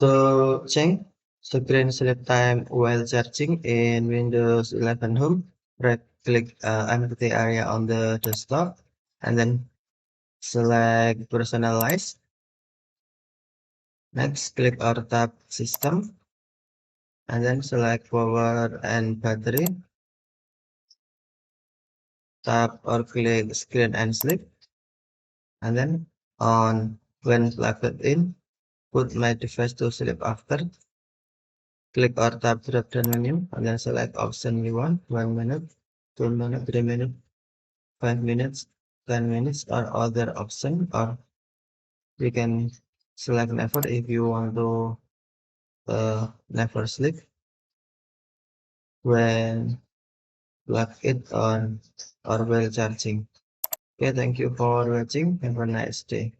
To change screen sleep time while charging in Windows 11 Home, right-click empty area on the desktop and then select Personalize. Next, click or tap System and then select Power and Battery. Tap or click Screen and Sleep and then on when plugged in, put my device to sleep after. Click or tap drop down menu and then select option you want 1 minute, 2 minutes, 3 minutes, 5 minutes, 10 minutes or other option, or you can select never if you want to never sleep when plug it on or while charging. Okay, thank you for watching. Have a nice day.